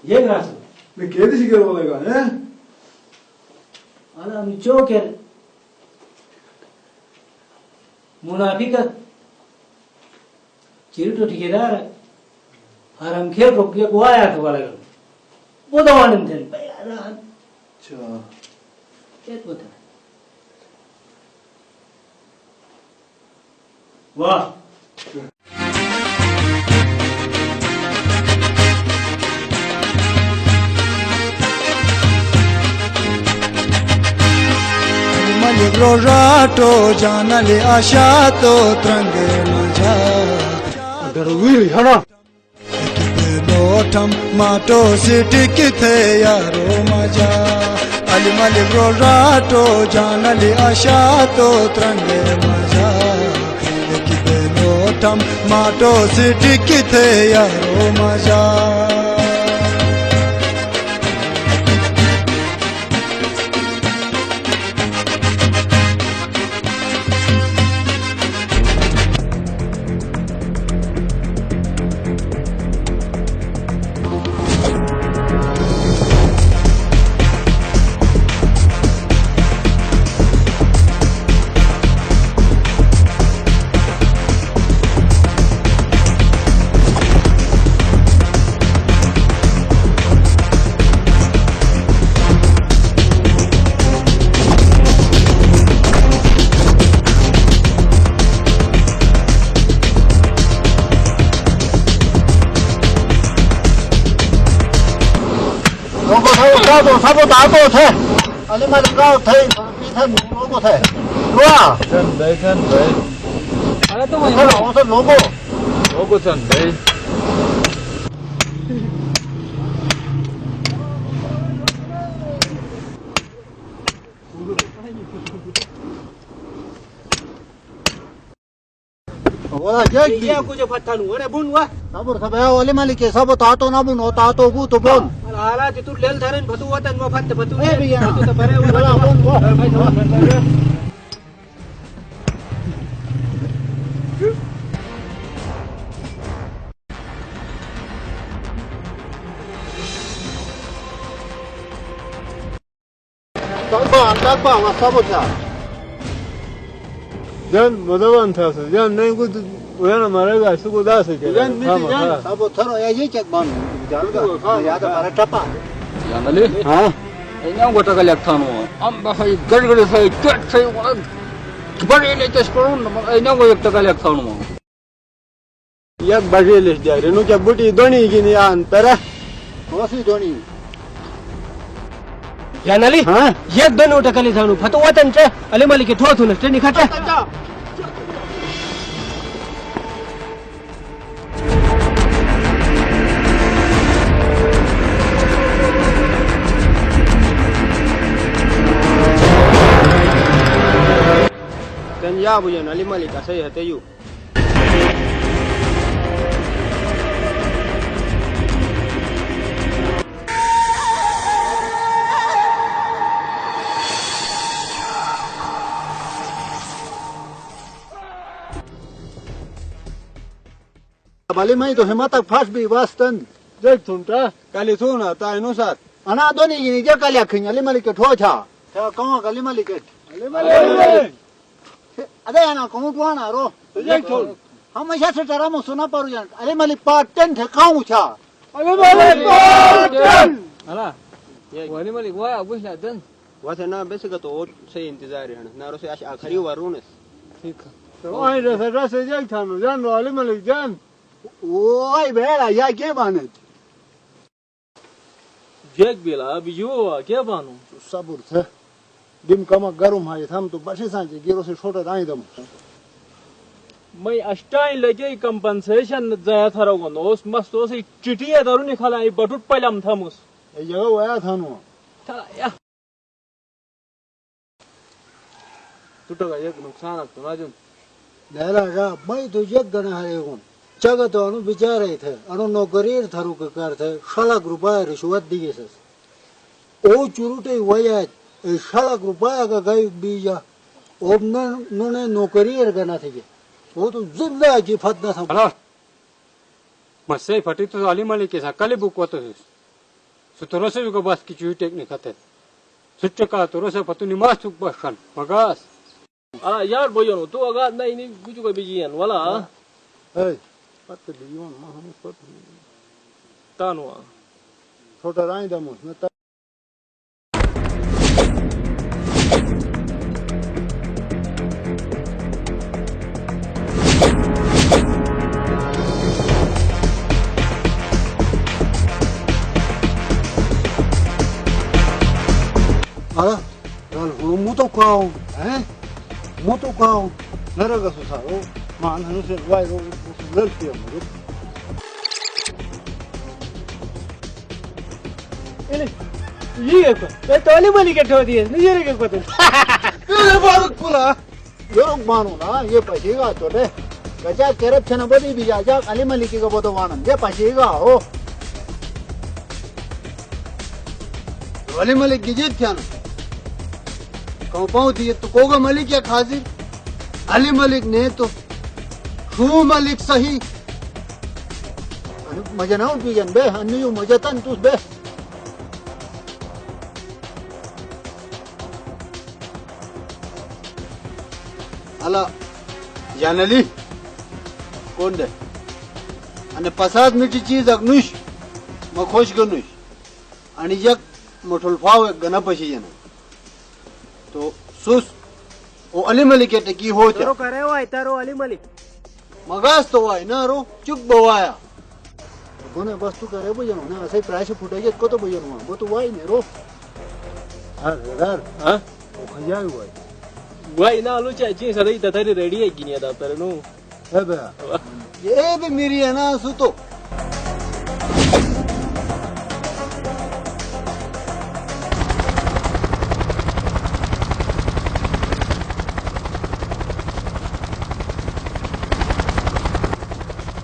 Yeng rasu. Ne kedi şeker olayga ne? Ana mi çoker. Munafika. Çirto tikidar. Haram kher rokya ko aya to wala. Bodawanin ten. Bayaran. Ça. Et bota. Vah. Rojato janale ashato trange maja Darwili hana. Lotam mato sitikithe yaro maja ali malik rojato janale ashato trange maja lotam mato sitikithe yaro maja 사보 나도 돼. 아니 말 까도 돼. 비탄 로고 돼. 좋아. 전 Ana to mo. 우선 로고. 로고 전 와, 저기. Iya ko je phattanu. Ore bun wa. 사보 사배 올리 말리게 사보 다도 나분 오 다도 구도 본. Ala titu lel tharin phatu watan mo phatte phatu. Eh biya. Phatu ta bare wa. Wala bon wo. 딱봐 와 사보자. 전 모다반 타서 전 내고 왜나 말해가 쓰고 다서 전 미지jan 사보 터로 야 이제 만 잘가. 야다 바라 tappa. 양알리 हाँ enya gota kalyak thanu amba hai gadgade sai ket sai bari le tes korun enya go ekta kalyak thanu yak bagele jare nu kya buti doni gini antara Kosi दोनी Yanali? हाँ Yek don uta kali thanu. Phatu watan tre. Ali malike tho thun tre ni khata. kan ya bu yan ali malika sai hate yu बाली में तो हिम्मत तक fast भी वास्तन jek thunta kali thuna ta ino sat अना दोनी गिनी जे कल्या खिन अली मलिक ठो छा था कौन कली मलिक ali malika अरे अना कौन दुआना रो jek thun हमेशा से जरा मो सुना पारू जान अली मलिक पार्ट 10 थे काऊ छा ali malika ala wani malik wa abu la dan wata na bese ga to sai intizari hana na ro sai akhari warunes ठीक है तो आई रसे jek thanu jan ali malik jan ओए बेला या के बाने jek bila bijo क्या बानो सबुर थे दिम कमा गरम है हम तो बसे सांचे गिरो से छोटा दाई दम मैं अष्टाई लगे कंपनसेशन जाया था रोगन ओस मस्तो से चिटिया दारू निकाला ये बटुट पहलम था मुस ये जगह वाया था नो चला या टूटेगा एक नुकसान तो राजन लेला का मैं तो जग गना है कौन जगह तो अनु विचार है थे अनु नौकरी थारू के कर थे 1,00,000 रुपया रिश्वत दिए से ओ चुरुटे वया 1,00,000 रुपया का गई बीजा ओबन नुने नौकरी करना थे वो तो जिंदा की फतना था Ala, masai fati tu ali mali kesa kali buku tu. Suturasa juga bas kicu teknik kata. Sucaka turasa patuni masuk bahkan. Magas. Yar boyon tu agak na ini gue juga bijian wala. Hey, patut diyon mah हम सब Tanwa. छोटा राई दमोस न Ala, dal muto kau, muto kau, naraga susah, mana nu se vai ro lel pia mo. ये तो वाली के ठो दिए नहीं ये के पता ये बात पुला यो मानो ना ये पैसेगा तो दे गजा करप्शन बदी भी जा अली मलिकी का बोतो वानन दे पैसेगा हो अली मलिक की जीत क्या ना कंपाउंड दिए तो कोगा मलिक या खाजी अली मलिक ने तो शू मलिक सही मजा ना उठ पिजन बे अन्नी मजा तन तुस बे अला जानली कोण दे आणि 5 मिनिटची चीज अग्नुश मग खोश गनुश आणि जग मोठल फाव गणपशी येना तो सुस ओ अली मलिक येते की होते तो करे वाय तारो अली मलिक मगास तो वाय ना रो चुक बवाया कोण बस तू करे बजन ना असे प्रायश फुटायचे को तो बजन वो तो वाय ने रो यार Hah? ओ खजाय वाय Wai na lu cak cing sada ita tadi ready ya gini ada tar nu. है बे ये भी मेरी है ना सुतो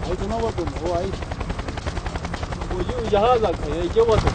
आई तो ना वो तुम हो आई Wo yu jahaza kai je wato.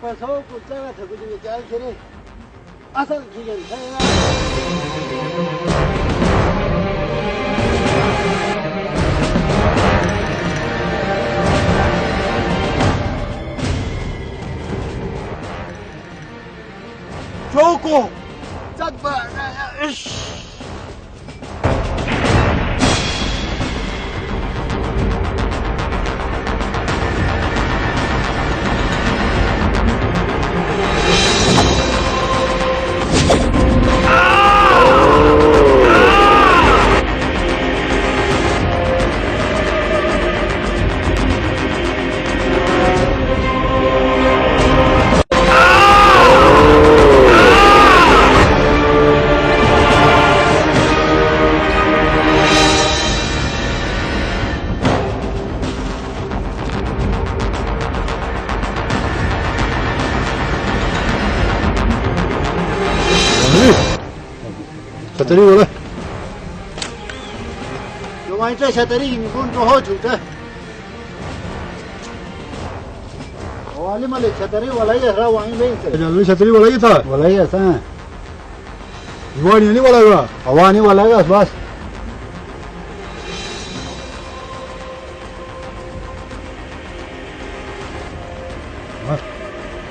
पैसा को जगह था कुछ विचार करे असल खीजन चौको जगबा छतरी बोला जो वहीं से छतरी इनको तो हो चुका वाली मलिक छतरी वाला ही ऐसा वहीं नहीं थे जल्दी छतरी वाला ही था वाला ही ऐसा है युवानी नहीं वाला हुआ हवा नहीं वाला है बस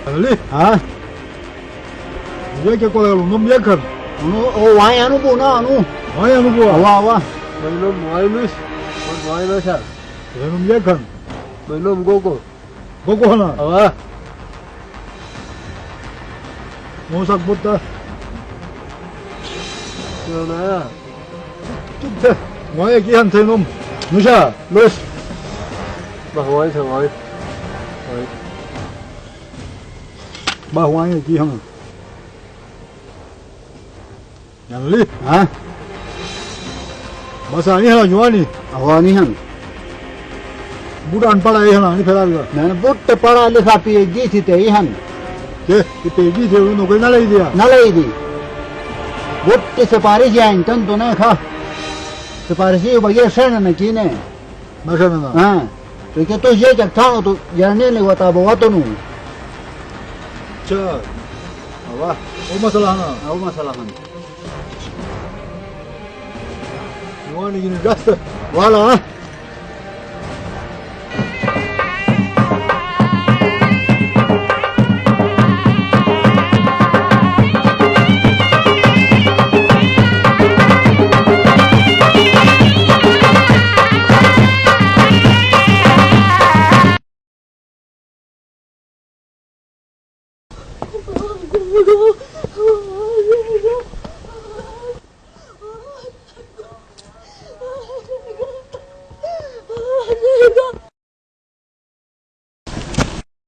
जल्दी हाँ ये क्या कोला उन्होंने क्या कर ओ वहीं अनु बोना अनु वहाँ अनुभव हवा हवा लोग माइनस और माइनस है Renum yekan. Belum gogo. Gogo hana. Awa. Mosak butta. Yana. Tukte. Ngoye kihan tenum. Nusha, los. Bahwai thangoi. Bahwai kihan. Yang li. Ha? Basa ni hana yuani. Awani han. Buda anpada hana ni phela ga. मैंने बुट पढ़ा लिखा PhD थी ते हन Ke, ki peji the uno ko na lai dia. न लई दी बुट सिफारिश आइन तन तो नहीं खा सिफारिशी बगैर शरण न की ने Masa na. हाँ तो क्या तो ये जब था तो जानने ले बता बात तो नु Cha. Awa. O masalah hana. आओ मसला हन Yuani gini rasta. Wala.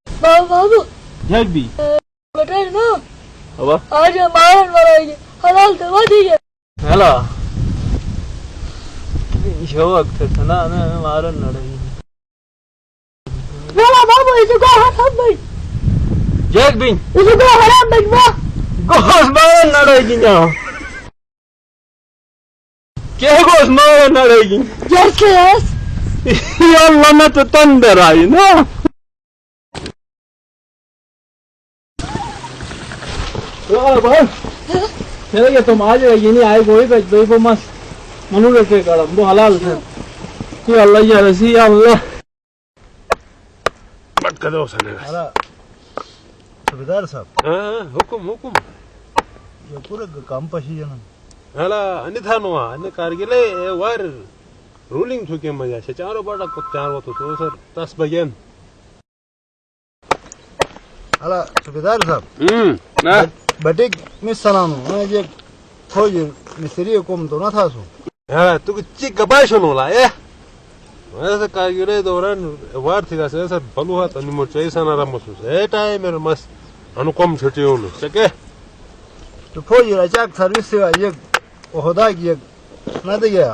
बाबू जग भी बेटा ना अब आज मारन वाला हलाल दवा दीजिए हेला यो वक्त था ना मारन लड़ाई मेरा बाबू इसको हराम भाई जग भी इसको हराम भाई वाह गोस मारन लड़ाई ना क्या गोस मारन लड़ाई जैसे ये अल्लाह ने तो तंदर आई ना चलेगा तुम आज ये नहीं आए कोई को मस मनु रखे कड़म वो हलाल थे ये अल्लाह या रसी या अल्लाह Bat ka daw sana. Ala. Subedar sahab. हुकुम हुकुम Ye pura काम pashi jana. हाला अनि थानो अनि कारगिले वार रूलिंग थुके मजा से चारो बड़ा को चारो तो सर 10 बगेन Ala subedar sahab. ना Batik misalanu. Je khoy misri kom to na tha so. हाला तू चिक गबाय सुनो ला ए ऐसे कारगिले दौरान वार थी का सर बलुहा तनी मो चैसा ना रमसुस ए टाइम मेरे मस अनुकम छटियो नु सके To khoy ra jak service se ye ohoda ye na de ya.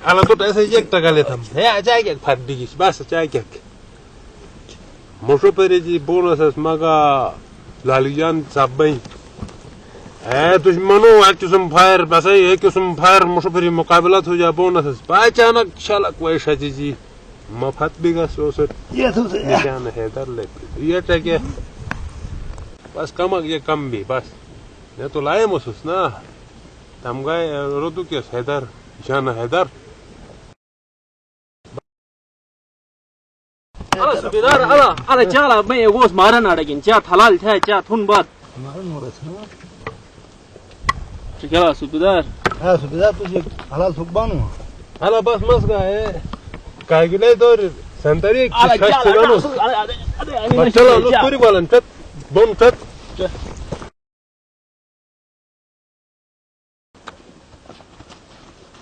हाला तो ऐसे एक टका लेता है आ जाएगा फट दिगी बस जाएगा मोशो पेरे जी बोनस मगा लालियान साबई ए दुश्मनो एक किस्म फायर बस एक किस्म फायर मोशो पेरे मुकाबला हो जा बोनस अचानक शालक वैशा जी मफत बिगा सोसर Ye tu se. जान है दर ले ये टके बस कम ये कम भी बस ये तो लाए महसूस ना तम गए रोदू के हैदर जान हैदर अरे सुबेदार अरे चाला मैं वो मारन अड़गिन चा थलाल थे चा थुन बात Maran mo ras na. क्या सुबेदार Ha subedar tu ye halal thukbanu. हाला बस मस गए कागिले तो संतरी अरे खस चाला चलानो अरे चलो लो पूरी बालन तत बोन तत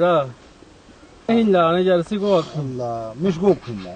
र हिल्ला ने जर्सी को Allah mishgo khilla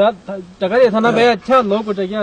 दा टकरे था ना बे अच्छा लोग को क्या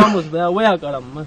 vamos बे वया करम मस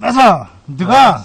Asa diga.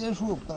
Ye shu ta.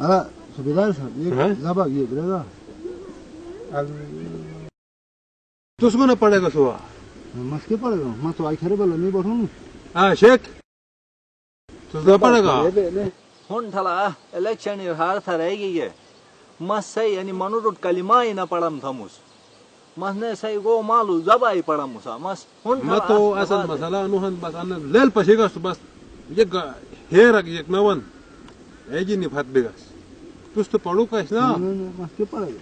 Ala subedar sahab ye हाँ? laba ye brega. तो उसको ना पड़ेगा सुबह Mas ke padega. Ma to ai khare bala nahi bathunu. हाँ शेख तो उसको पड़ेगा हुन थला इलेक्शन हार था रहेगी ये मस सही यानी मनुरुट कलिमा ही ना पड़म थमुस Mas ne sai go malu zabai pada musa. Mas hun मग तो असा मसाला अनुहन बस अन्न लेल पशेगास बस एक हेर एक नवन एजी नि फात बेगास तुस तो पड़ू कास ना के पड़े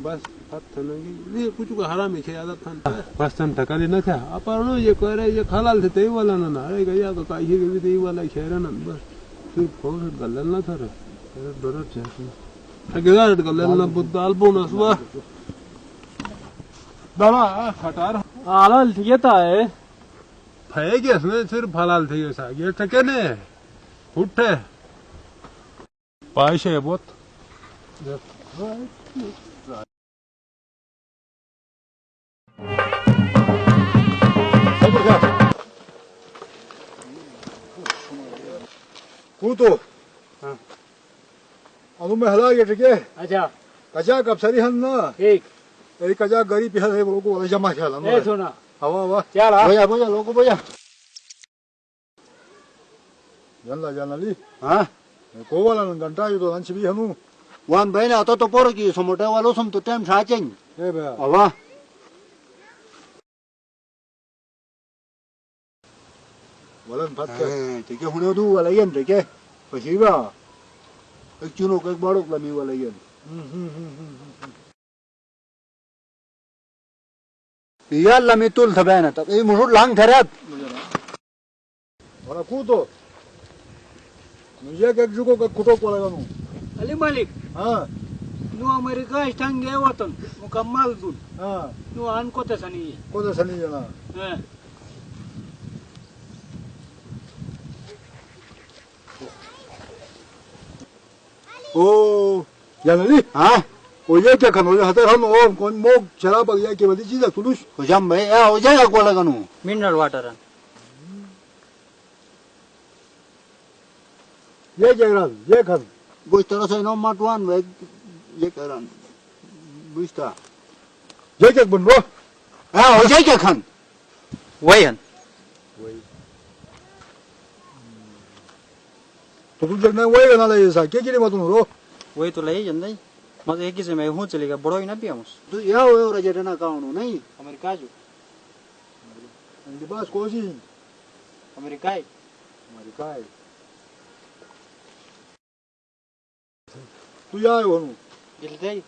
बस फात थनगी ये कुछ को हराम है आदत थन बस तन तकली न था अपन ये करे ये खलाल थे ते वाला ना अरे गया तो काई के भी ते वाला शेर ना बस फिर फोर गल्लन ना था रे डर छे अगला गल्लन ना बुद्ध अल्बोनस वा दाना खटार हालाल येता है फैगेस ने सिर्फ हलाल थे ऐसा ये टके ने उठे पाइशे बहुत कुतो अनु में हला ये टके अच्छा कजा कब सरी हन ना ठीक ए कजा गरी पिहल है लोगो वाला जमा खेला ना ए सुना हवा हवा चल बोया बोया लोगो बोया जानला जानली हाँ को वाला घंटा यो तो अंश भी हनु वन भाई ना तो पोर की समोटे वालों सम तो टाइम साचें ए बे अवा वालन फट के ठीक है हुने दू वाला ये ठीक है पसी बा एक चुनो एक बड़ो लमी वाला ये यार लमी तुल थबे ना तब ये मुरुट लांग थरत वाला कुतो मुझे एक जुको का कुतो को लगा नु अली मालिक हां नु अमेरिका स्टांगे वतन मुकम्मल दून हां नु आन को तसनी को तो सनी जना है ओ जानली हाँ ओ ये क्या खनो ये हते हम ओ कौन मोक शराब या के बदी चीज तुलुस हो जाम भाई आ हो जाएगा को लगा नु मिनरल वाटर ये जगरान ये खन बुझ तरह से नो माटवान वे ये करन बुझता ये क्या बनबो हाँ हो जाएगा खान वयन तो तू जगना वही ना ले सा के मत रो वही तो ले जंदई मग एक से मैं हूं चलेगा बड़ो ही ना पियामस तू या हो रे जेना काउनो नहीं अमेरिका जो लिबास कोसी अमेरिका हमारी काय तू या हो नु गिलदई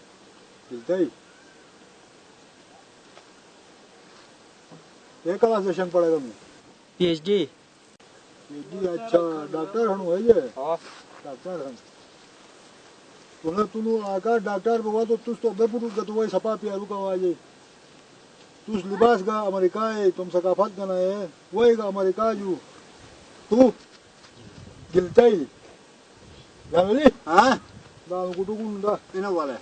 दिलते ये क्लास सेशन पढ़ेगा मैं पीएचडी ये अच्छा डॉक्टर हनु है ये हां डॉक्टर हन तूने तू आका डॉक्टर बवा तो तू तो बेपुरु गतो वही सपा पियारू का वाजे तू लिबास का अमेरिका है तुम सकाफत का ना है वही का अमेरिका जो तू गिलताई जानली हाँ दाल कुटुकुंडा ina wala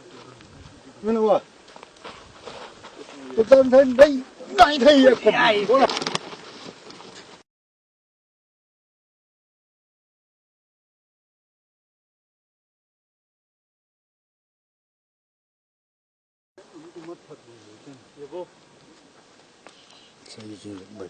मैंने हुआ तो तन थे नहीं थे ये बोला सही चीज भाई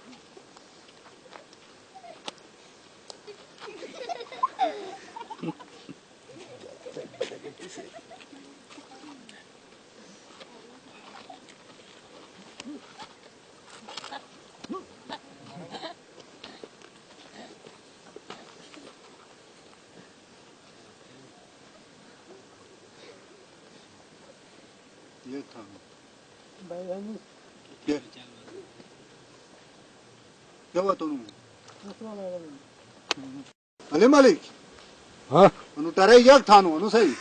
ये था क्या बात होनु अले मालिक हाँ अनु तारे याक थानु अनु सही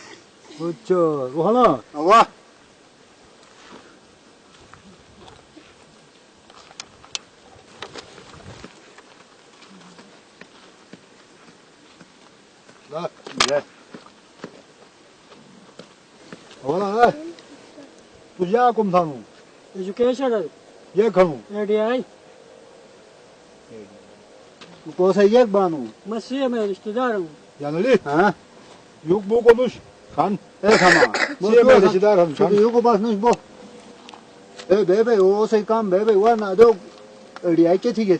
अच्छा रोहना वाह ला ये रोहना है तू या कुम थानु एजुकेशन ये खनु एडीआई को से याक बानु मसीह में रिश्तेदार हूँ जानली हाँ युग बो कोनुश खान ए खामा सीए में रिश्तेदार हम खान यो को पास नहीं बो ए बे वो सही काम बे वो ना दो एडिया के थी ये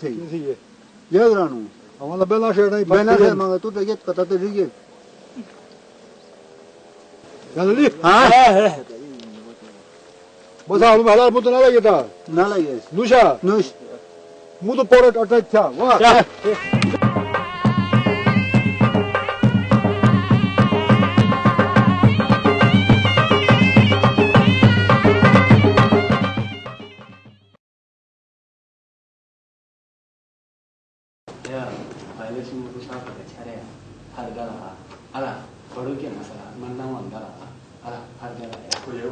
ये ग्रानु हमारा बेला शेर नहीं बना से मगर तू तो ये पता तो रही है जानली हाँ बस आलू में हजार मुद्दे ना लगे था ना लगे नुशा नुश मुद्दे पोरट अटैक था वाह Ya, pale sun kusa ka da chare har gara ala baro ke masala man nan wan gara ala har gara ya ko yau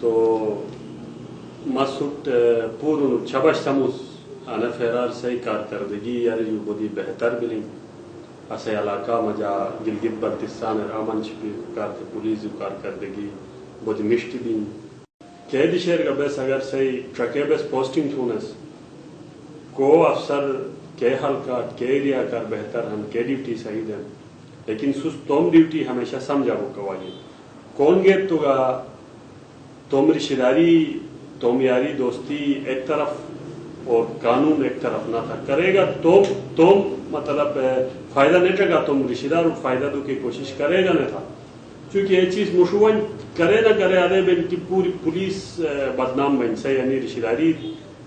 तो मसूद पूर्ण छबश समूस अना फेरार सही कारकर्दगी यार जो बड़ी बेहतर बिलिंग असे इलाका मजा गिलगित बल्तिस्तान अमन छिपी कारक पुलिस कारकर्दगी बड़ी मिष्टी बिन कैदी शेर का बेस अगर सही ट्रके बेस पोस्टिंग थूनस को अफसर के हल्का के एरिया कर बेहतर हम के ड्यूटी सही दें लेकिन सुस तोम ड्यूटी हमेशा समझा वो कवाई कौन गेट तुगा तुम रिश्तेदारी तुम यारी दोस्ती एक तरफ और कानून एक तरफ ना था करेगा तुम मतलब फायदा नहीं रहेगा तुम रिश्तेदार फायदा दो की कोशिश करेगा नहीं था क्योंकि ये चीज मुशुवन करे ना करे आधे बिन की पूरी पुलिस बदनाम बन से यानी रिश्तेदारी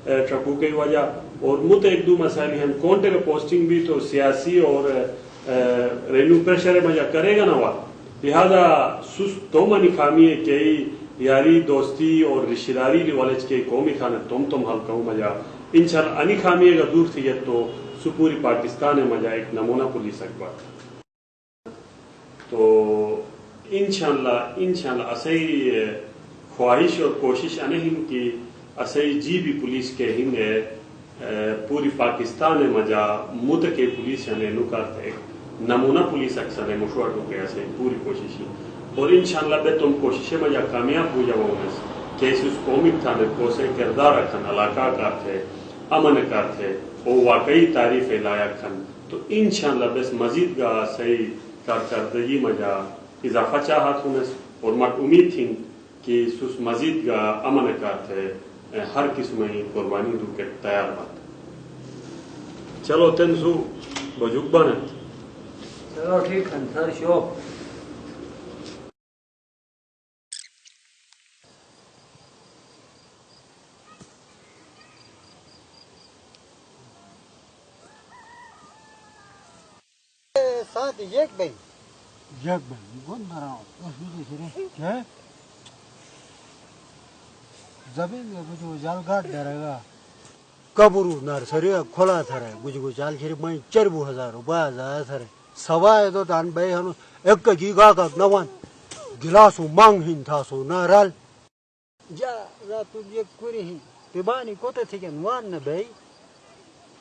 ट्रकों की वजह और मुत एक दो मसाइल हैं कौन टे पोस्टिंग भी तो सियासी और रेन्यू प्रेशर मजा करेगा ना वाला लिहाजा सुस तो मनी खामी है कई यारी दोस्ती और रिश्तेदारी वाले के कौमी खाने तुम हल्का मजा इंशाल्लाह अनी खामी का दूर थी तो सुपूरी पाकिस्तान है मजा एक नमूना पुलिस अखबार तो इंशाल्लाह असही ख्वाहिश और कोशिश अनहिम की असही जी भी पुलिस के हिंग पूरी पाकिस्तान है मजा मुद के पुलिस यानी नुकार एक नमूना पुलिस अक्सर है मुशवार हो गया से पूरी कोशिश और इंशाल्लाह बे तुम कोशिशें मजा कामयाब हो जाओ कैसे उस कौमी थाने को से किरदार रखन इलाका का थे अमन का थे वो वाकई तारीफ लायक खन तो इंशाल्लाह बस मजीद का सही कारकर्दगी मजा इजाफा चाहत हूँ और मत उम्मीद थी कि सुस मजीद का अमन का थे हर किस्म की कुर्बानी दू के तैयार बात चलो तेंसु बजुक बने चलो ठीक है सर शो साथ एक भाई कौन धरा क्या जमीन में कुछ जाल काट डरेगा कबरू नर्सरी खोला था कुछ जाल खीर मैं 4,000 रुपया जाया था सवा है तो तान भाई हम एक जीगा का नवन गिलासू मांग हिन था सो नाराल जा तू ये कुरी ही पिबानी को तो ठीक है नुआन न भाई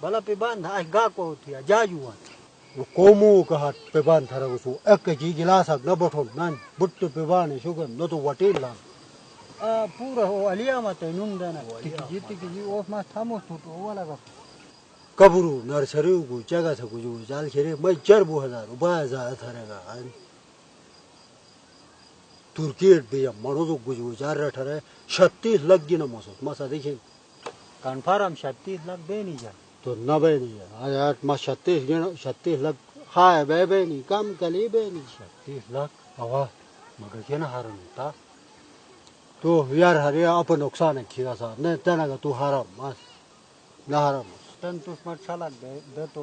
भला पिबान था गा को थी जाजुआ वो कोमू का हाथ पिबान था उसको एक जी गिलास न बठो नन बुट्ट पिबान शुगर न तो वटील ला पूरा हो अलिया मत नुन देना जीती की जी ओफ मा थामो तो वाला का कबरू नर्सरी को जगह था कुछ जाल खेरे मैं 4,000 रुपया जाया था रेगा तुर्की भी मरो तो कुछ जार रहा है 36 लाख गिना मसा देखिए कन्फर्म 36 लाख बे नहीं जा तो न बे नहीं जा आज मा 36 लाख हाँ बे नहीं काम कली बे नहीं 36 लाख आवा मगर क्या ना हारन था तो यार हरे अपन नुकसान है खीरा सा नहीं तना का तू हारा मास ना हारा मास तन तू स्मार्ट साला दे तो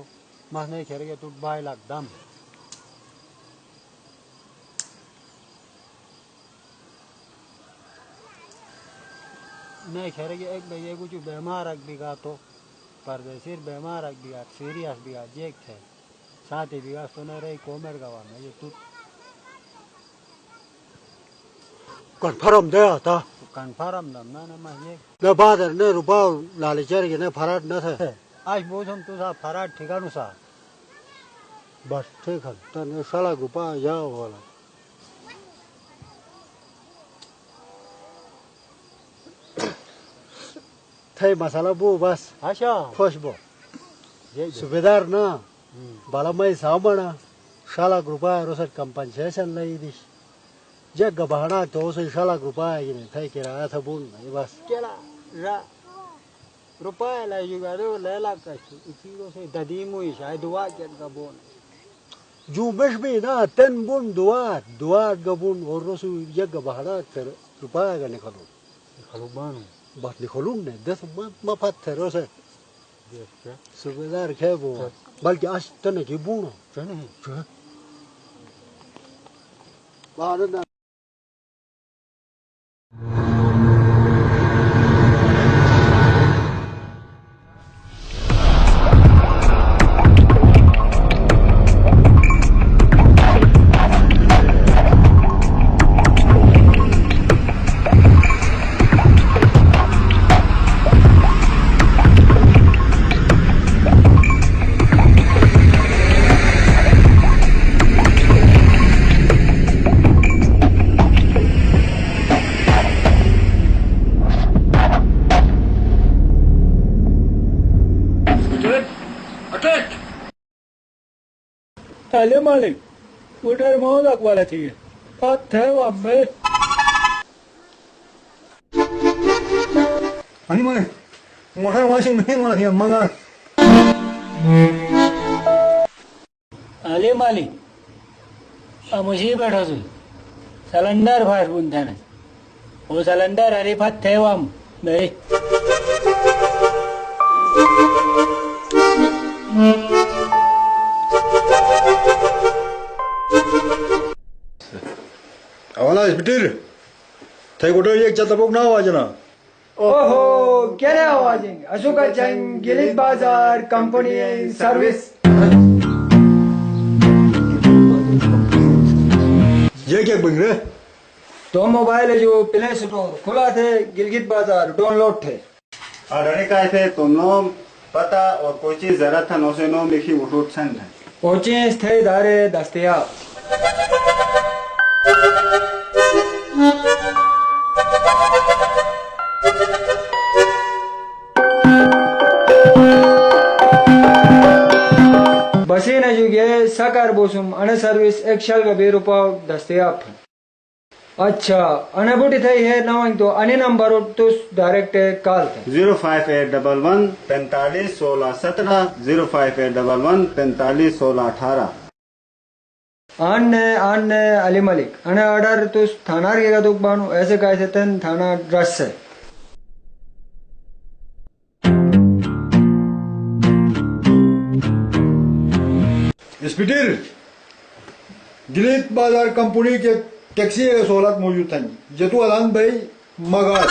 मास नहीं खेलेगा तू 22 लाख दाम नहीं खेलेगा एक भाई कुछ बीमार रख बिगा तो परदेसीर बीमार रख बिगा सीरियस बिगा जेक थे साथ ही बिगा सुने रही कोमर गवा में ये तू confirm deh ta confirm dam na ma ye the father ne rupa lali cari ne farat na the आज मौसम तो सा फराट ठिकानु सा बस ठीक है तो ने साला रुपा जाओ वाला थे मसाला बो बस अच्छा खुश बो सुबेदार ना बाला मैं सामना साला रुपा रोसर कंपनसेशन लाई दिस जग बहाना तो उसे साला रुपा ये नहीं थे किराया था बोल नहीं बस केला रा रुपया ला juga do lela ka ikiro se dadi mui sai dua ket ka bon जो में ना तन बुन दुआ गबुन और रोसु जग बहाना कर रुपा का निकलो kalau banu बात निकलूं ने 10 ma पत्थर रोसे सुबेदार के वो बल्कि आज तने की बुनो चने बाहर ना अले मालिक उधर मौत वाला थी बात है वहाँ पे आणि मग मोठा वॉशिंग मशीन मला ती मग अले मालिक मुझे बैठा सुन सिलेंडर फायर बुनता ना वो सिलेंडर अरे बात है वहाँ नहीं आवाला इस्पिटिर थे गोटो एक जाता बोक ना आवाज ना ओहो क्या रे आवाज है अशोका जंग गिलित बाजार कंपनी सर्विस ये क्या बन रहे तो मोबाइल है जो प्ले स्टोर खुला थे गिलगित बाजार डाउनलोड थे ऑर्डर का थे तुम लोग पता और कोई चीज जरूरत था 909 लिखी उठूट सन है पहुंचे थे दारे दस्तयाब बसे न जुगे साकार बोसुम अने सर्विस एक्शल का 2 रुपया दस्तयाब अच्छा अने बुटी थई है नवंग तो अने नंबर तो डायरेक्ट कॉल थे 05811 45 16 17 05811 45 16 18 आन अली मलिक अने ऑर्डर तो थाना के दुख बानो ऐसे कहे थे थाना ड्रस से इस्पिटिर गिलित बाजार कंपनी के टैक्सी के सहूलत मौजूद था जतु अलान भाई मगाज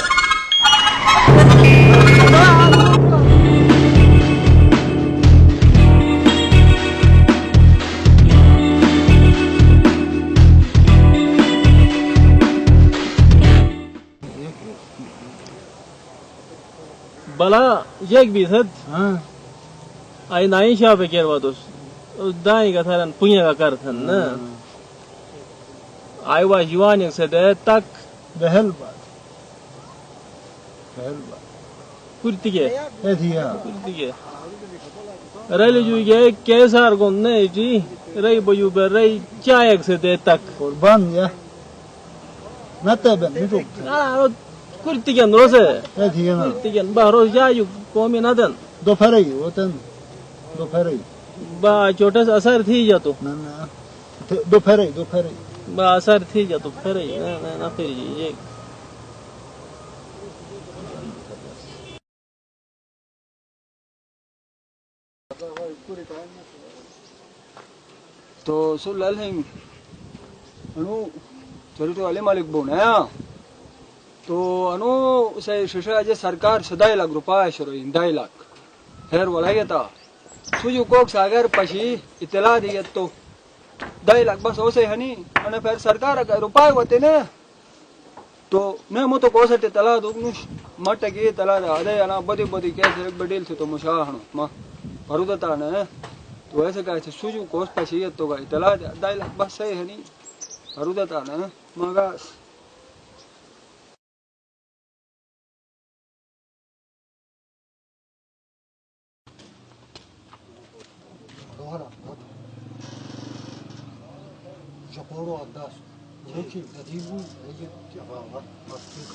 बला एक भी सद आई नाई शाह पे केरवा दोस दाई का थारन पुण्य का कर थन ना आई वा जीवान एक से दे तक बहल बात कुर्ती के ए दिया कुर्ती के रैली जू ये कैसार को नहीं जी रही बजू बे रही क्या एक से दे तक कुर्बान या नते बन नितो कुर्ती के अंदर से ए दिया ना कुर्ती के बाहर जा यू कोमी ना दन दोपहर ही वतन दोपहर ही बा छोटा सा असर थी जातो ना ना दोपहर ही बा असर थी जातो फिर ना फिर ये तो सुन लाल है अनु चलो तो अली मालिक बोन है तो अनु से शिशा जे सरकार 2 लाख रुपया शरो 2 लाख हेर वाला ये था सुजू कोक सागर पशी इतला दिए तो 2 लाख बस ओसे हनी अने फिर सरकार का रुपया होते ने तो ने मो तो कोसे ते तला दो नु मटे के तला अदे ना बदी बदी कैसे एक बडेल से तो मुशाहण मा भरुदता ने तो ऐसे का से सुजु कोस पछी तो गई तला दाइल बस सही है नहीं भरुदता ने मगा Japoro andas. Yeki dadibu yeki java mastik.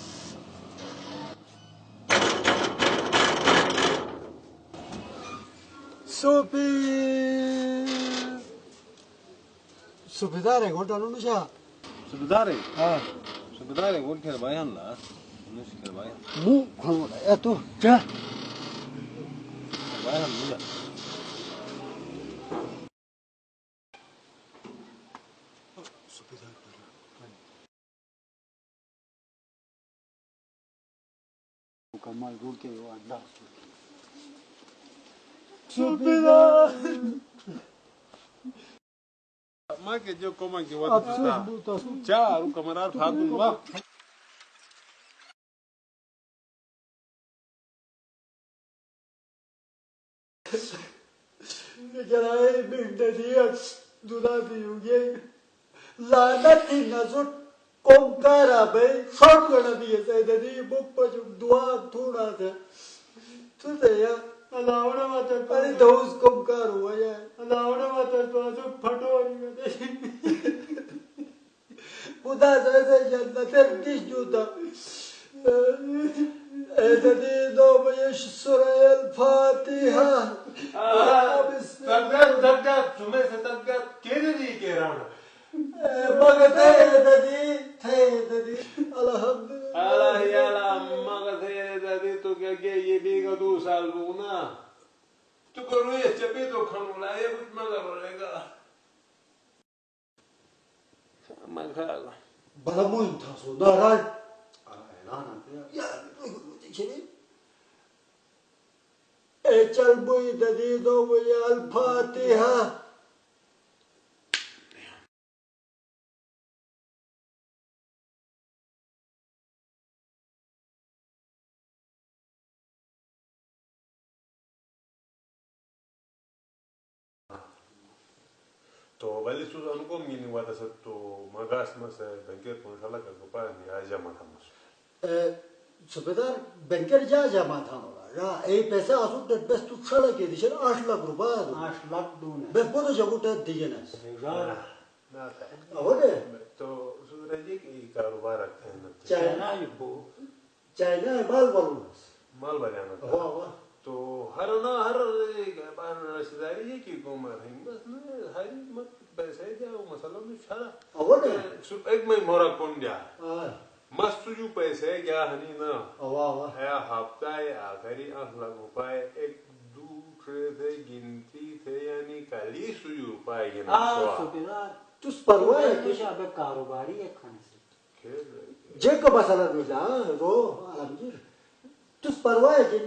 सुबेदार है गोटा नुशा सुबेदारे हां सुबेदारे वोट खेर बायन ला नुस खेर बायन मु खनो ए तो जा बायन मुला कमाल रोड के वो अंदाज सुबेदार मां के जो कोमा के वाद था चार कमरार फादुन वा जराए बिंदरिया दुदा दियोगे लानती नजुट कोंकारा बे शॉर्ट गना दिए सैददी बुप्पा जो दुआ थोड़ा था तुझे या अलावना मत अरे दोस कोंकार हुआ या अलावना मत तो जो फटो नहीं में खुदा से जन्नत किस जूता सैददी दो बजे सूरह अल-फातिहा तगत तुम्हें से तगत केरे दी के राणा मगधे ददी थे ददी अल्हम्दुलिल्लाह अल्लाह याला मगधे ददी तो क्या ये भी का 2 साल बुना तो करो ये चपे तो खनुला ये कुछ मगर रहेगा मगर बलमुन था सो नाराज लाना या चली ए चल बुई ददी दो बुई अल-फातिहा तो वली सुजान को मीनी वादा से तो मगास में से बैंकर कोनशाला का गोपा नहीं आ जा माथा मस सुबेदार बैंकर जा जमा था रा ए पैसा असु डेट बेस्ट तू छला के दिशे 8 लाख रुपया 8 लाख दूने बे बोलो जगुट दिए ना ना था अवरे तो सूरज जी की कारोबार रखते हैं चाइना माल बजाना वाह वाह तो हर बार रशीदारी है कि कुमार है बस हर मत पैसे जाओ मसाला में छाड़ा अवरे एक में मोरा कौन जा मस्त जो पैसे क्या हनी ना वाह वाह है हफ्ता है आखिरी 8 लाख रुपए एक दूसरे थे गिनती थे यानी 40 रुपए गिना तुस परवाह है कि अब कारोबारी है खाने से जे का मसाला मिला रो आलमगीर तुस परवाह है कि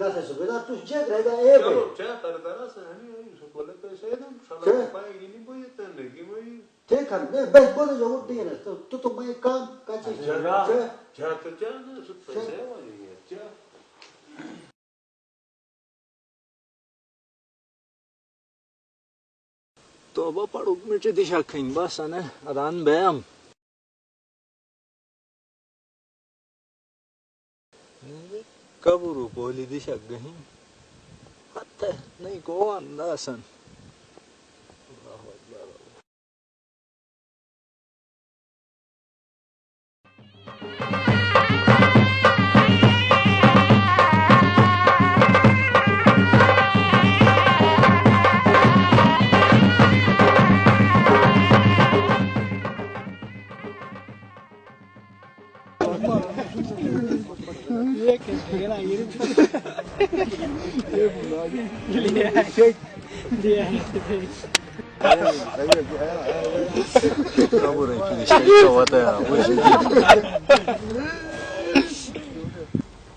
ना से सुबेदार तुस जे रहेगा ए चलो क्या तरतरा से हनी सो बोले पैसे ना साला रुपए गिनी बोई तने की मैं ठीक है मैं बस बोलो जो दिए ना तो मैं काम का चीज क्या तो क्या ना सब पैसे वाली है क्या तो अब पड़ो मिर्ची दिशा खिंग बस ने अदान बैम कबरू बोली दिशा गही पता नहीं को अंदासन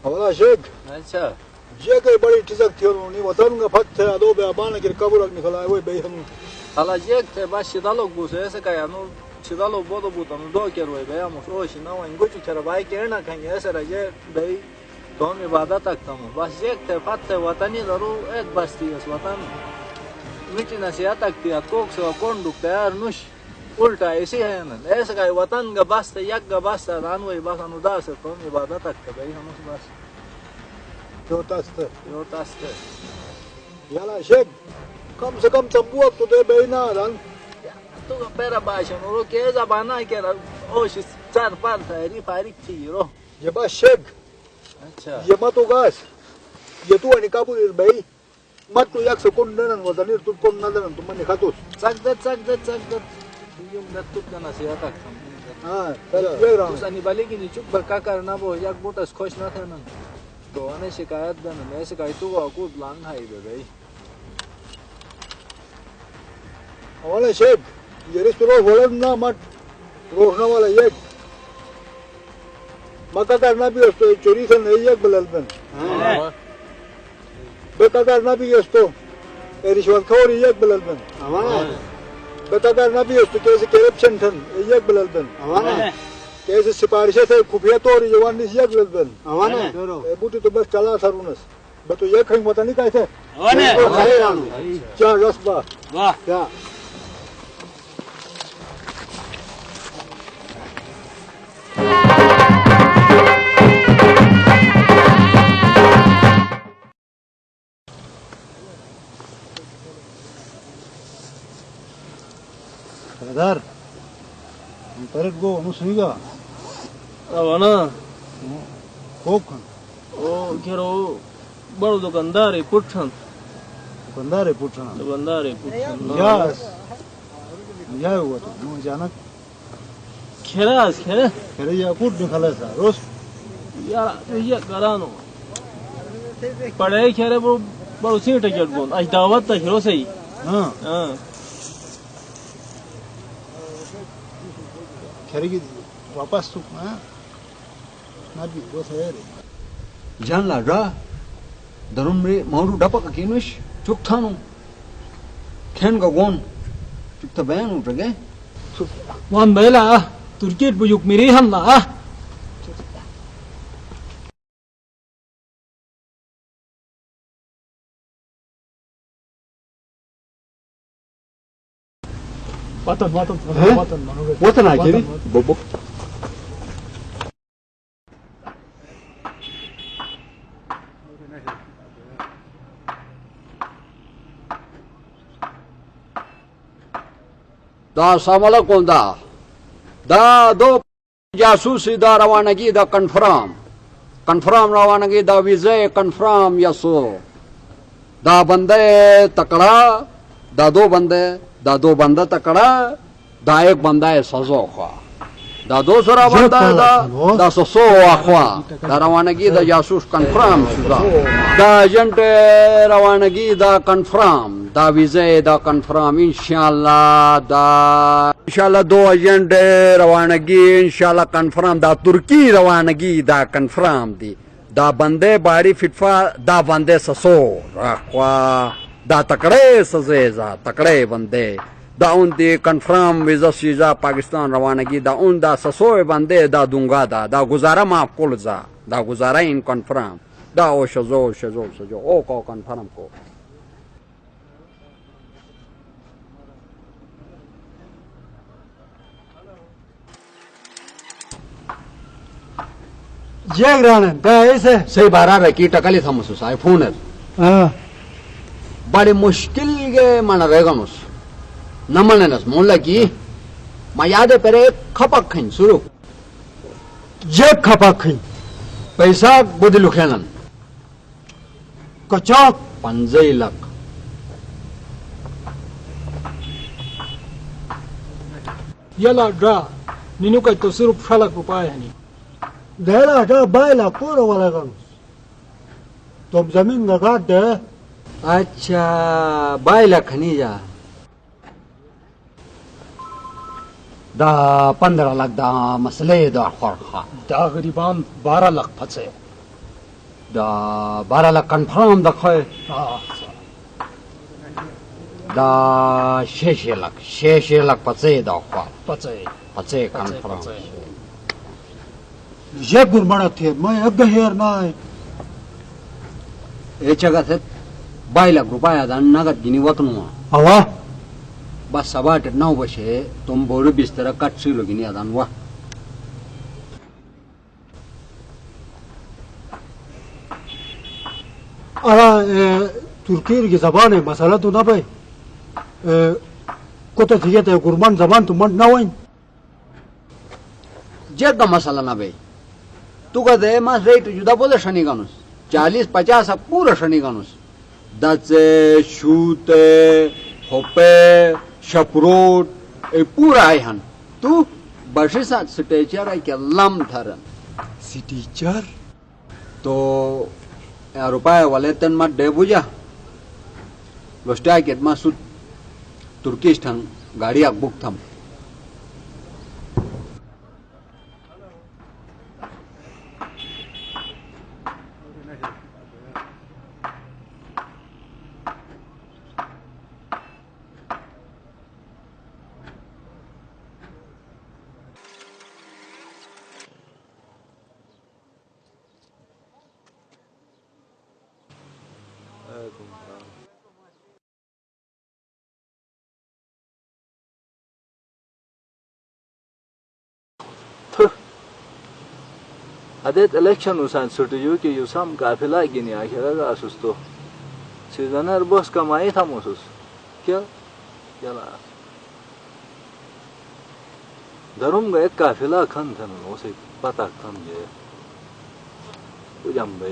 हमारा शेख अच्छा ये कई बड़ी टिजक थी उन्होंने बताऊंगा फट थे दो बे बाण के कबूल निकला है वो बेहन अला ये ते बस शिदा लोग गुसे ऐसे का यानो Chidalo bodo buta no do kero veamos hoje não em gochu kera vai kerna khange ऐसे रहे भाई तो हम इबादत तकता हूँ बस एक थे फत्ते वतनी दरो एक बस्ती है वतन मिट्टी नसिया तकती है कोक से कौन डुकता है नुश उल्टा ऐसे है ना ऐसे का वतन का बस्ते एक का बस्ता रानू बस अनुदास है तो हम इबादत तकते भाई हम बस Yo taste. Yo Yala shek. Kam se kam tambuak to de beina dan. तो पेरा बाशन और के जबाना के ओश चार पार थारी फारिक थी रो Ye ba shek. अच्छा Ye mato gas. Ye tu ani kabul bei. Mat tu yak se kon nan wadanir tu kon nan tu mani khatus. चक yung datut का नसिया तक Ha, tara vera. उस अनिबाली की निचुक बरका करना वो एक बोटस खुश ना था ना तो आने शिकायत देना मैं शिकायत को को लांग हाई दे भाई Wala shek. Ye restoro wala na mat. Rohna wala yek. Maka karna bhi usto chori se nahi ek balalban. Beta karna bhi usto. Rishwat khori ek balalban. Beta karna bhi usto kaise corruption than ek balalban. Kaise siparishe the खुफिया तौर जवान निस एक बाlalban. Buti to bas chala sarunas. Beto ye khang mata nahi kaise. Cha rasba. वाह Ya. Radar. Perek go nu suiga. अब ना Kok. ओ केरो बड़ो दुकानदार है पुठन Dukaandar hai puchana. दुकानदार है पुठन Yes. Ya हुआ तो nu अचानक खेरास खेरे करे या कुट निकला था रोज यार ये करानो पढ़ाई खेरे वो बड़ो सी टिकट बोल आज दावत तक हीरो सही हाँ हां करे की वापस तो हाँ ना भी वो है रे Jan la ra darumre mauru dapak kinush chukthanu khen ga gon chukta bayan utrage wan bela turkit buyuk miri hanla watan watan akiri bobo Da Assalamualaikum da do jasusi da rawanagi da confirm rawanagi da visa confirm yaso da bande takड़ा da do banda takड़ा da ek banda hai sazo kha da दूसरा बंदा दा ससो आखवा दा रवानगी दा जासूस confirm शुदा दा agent रवानगी दा कंफर्म दा वीज़ा दा कंफर्म इंशाल्लाह दो एजेंट रवानगी इंशाल्लाह कंफर्म दा तुर्की रवानगी दा कंफर्म दी दा बंदे बारी फिटफा दा बंदे ससो आखवा दा तकड़े सजेजा तकड़े बंदे da undi confirm visa siza Pakistan rawanagi da unda sasoe bande da dunga da guzara maaf kolza da guzara in confirm da o shazo o ko confirm ko Jagran da ऐसे sei bara raki takali thamusu sai phone हाँ bade mushkil ge mana reganus नमनस मोला की मयादे परे खपक खन शुरू जे खपाखी पैसा बुद्धि लुखेनन कचौक 5 lakh yala dra ninu ka to sirup ₹1 lakh है नहीं देला का बायला पूरा वाला करो तुम जमीन लगा दे अच्छा 22 लाख नहीं जा da 15 लाख da मसले da खरखा da गरीबान 12 लाख फसे da 12 लाख कंफर्म दखे da sheshelak patsay da khwa patsay confirm ये गुरमणा थे मैं अब हेर ना e chagat baila grupaya dan nagat gini watnu हवा bas sabat 9 bashe tom boru bistara katsi logini adan wa अला तुर्की की जबान है मसाला तो ना भाई को तो ठीक है गुरमान जबान तो मन ना होई jega masala na be tu ga de mas rate juda bole shani ganus 40-50 pura shani ganus dace shute hope shaprot e pura aihan tu bashisa stechar ai ke lam dharan सिटीचर to रुपये वाले तन मत दे बुझा लोस्टा के मासुद तुर्किस्तान गाड़ी आग book थम Adet election usan sürtücü ki yusam kafila gini akhira asusto. Sizaner boss kamai thamosus. Kya? Yala. Darum ga ek kafila khan than ose pata tham je. Ujam bhai.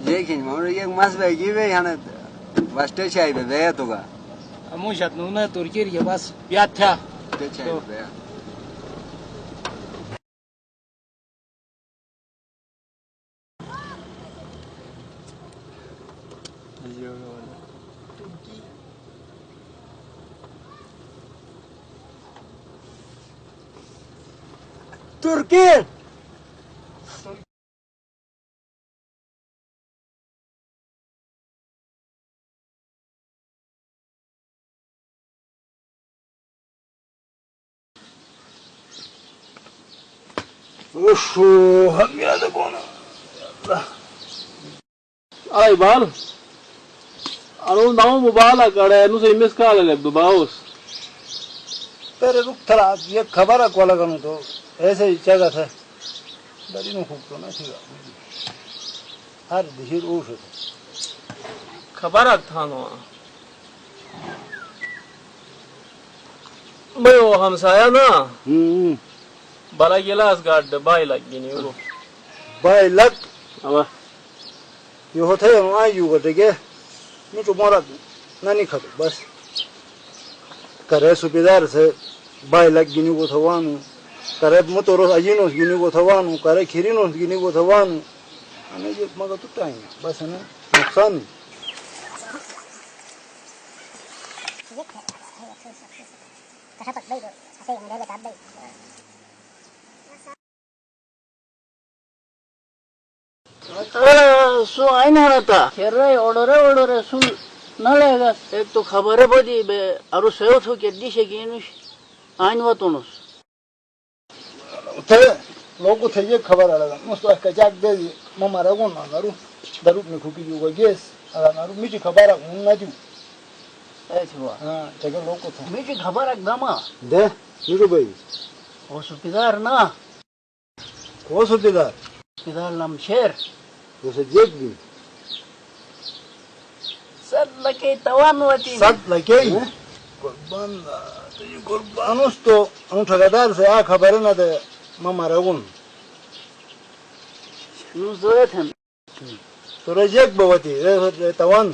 Yekin mor yek mas be gibi yani başta çay be veya toga. Amu şatnuna Türkiye bas yatha. Te çay be. Türkiye Osho हम याद कोना Ay bal. Anu namu mubala kare nu se mis kala leg do baos. तेरे रुक थरा ये खबर है Cola कनु तो ऐसे ही जगह था बड़ी नु खूब तो ना थी हर दिहिर ओश Khabarak thano. Mayo hamsaya na. Bala gilas gad bai lag gini uro. भाई लग Aba. ये होते हैं आयु को देखे नु तो मोरा ना नहीं खबर बस करे सुबेदार से भाई लग गिनी को थवानु करे मोटोरो अजिनो गिनी को थवानु करे खिरिनो गिनी को थवानु अने ये मगर तो टाइम बस है ना नुकसान सो आई ना रहता खेर रहे ओडोरे सुन न लेगा एक तो खबर है बड़ी बे अरु सेव थो के दिशे गिनुश आइन वतोनुस थे लोगों थे ये खबर अलग मुझको का जाग दे मम्मा रगो ना नरु दरुप में खुकी जो गैस अलग नरु मुझे खबर है ना जो ऐसे हुआ हां जगह लोगों थे मुझे खबर है गमा दे नीरू भाई वो सुपीदार ना को सुबेदार सुपीदार नाम शेर उसे जेक भी सद लके तवान वती सद लके कुर्बान कुर्बानुस तो उन ठगदार से आ खबर है ना दे मम्मा रगुन नु जोए थन Sürecek babati. Tavan.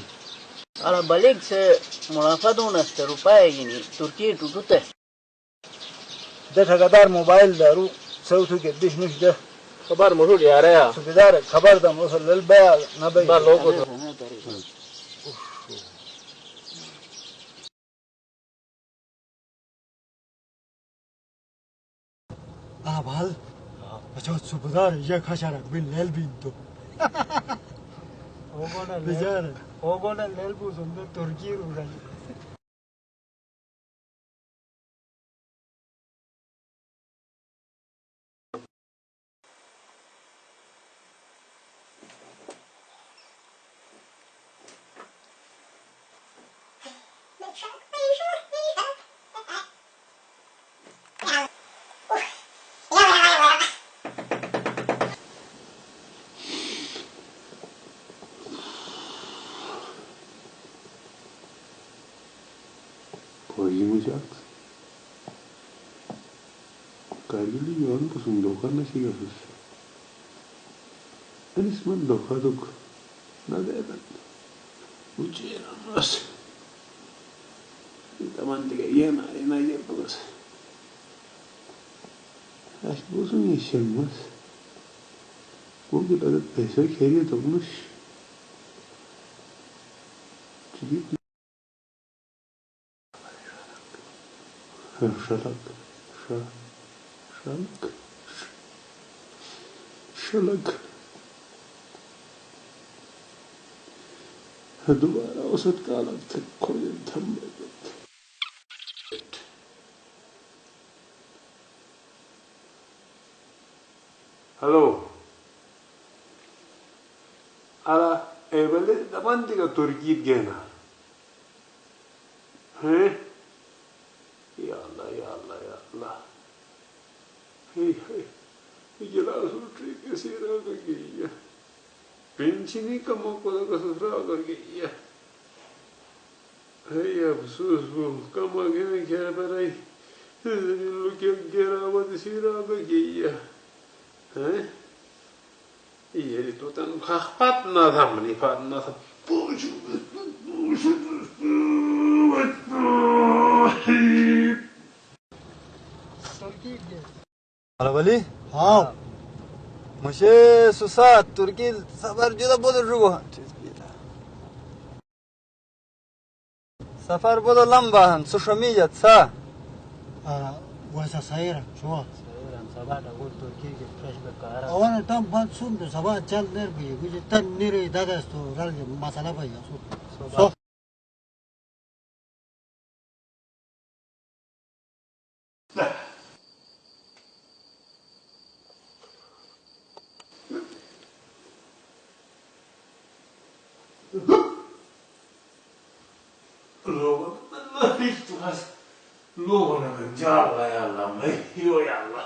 Ala balik se munafa donasta rupiye gini Türkiye tutute. De ठेकेदार मोबाइल दारू सौथु के दिश नुश दे खबर मोरू यार या सुबेदार खबर दा मोसल लल बया ना बे बा लोगो भाल अच्छा सुबेदार ये खशारा बिन लेल बिन तो ओगोना लेल बु सुंदर तुर्की रुराई Koymayacak. Kaygılı yoğun kusun dokan nasıl yapıyorsun? En ismen dokaduk. Ne de ben? Uçuyoruz. Tamam diye yeme yapılır. Aş bozun yaşanmaz. Bu bir adet peyser keriye dolmuş. Çünkü şalak. दोबारा औसत काल तक खोज थम हेलो अला एवले दबन दिगा तुर्कीत गेना हैं या अल्लाह हे इजलास उठी कैसे रह गई है पेंशनी कमो को कसरा कर गई है अफसोस वो कमा के क्या पराई लोग गिरावट सिरा कर गई है हैं ये तो तन फाट ना था मनी फाट ना था Arabali? हाँ मुझे सुसा तुर्की सफर जुदा बोल रुको सफर बोलो लंबा है सुशमीयत सा वैसा सही रहा शो सभा डागो तुर्की के फ्रेश बेकार अवन तम बात सुन तो सभा चल नेर भी कुछ तन निरे दादा तो रल मसाला भाई सो Luego ya la me yo ya la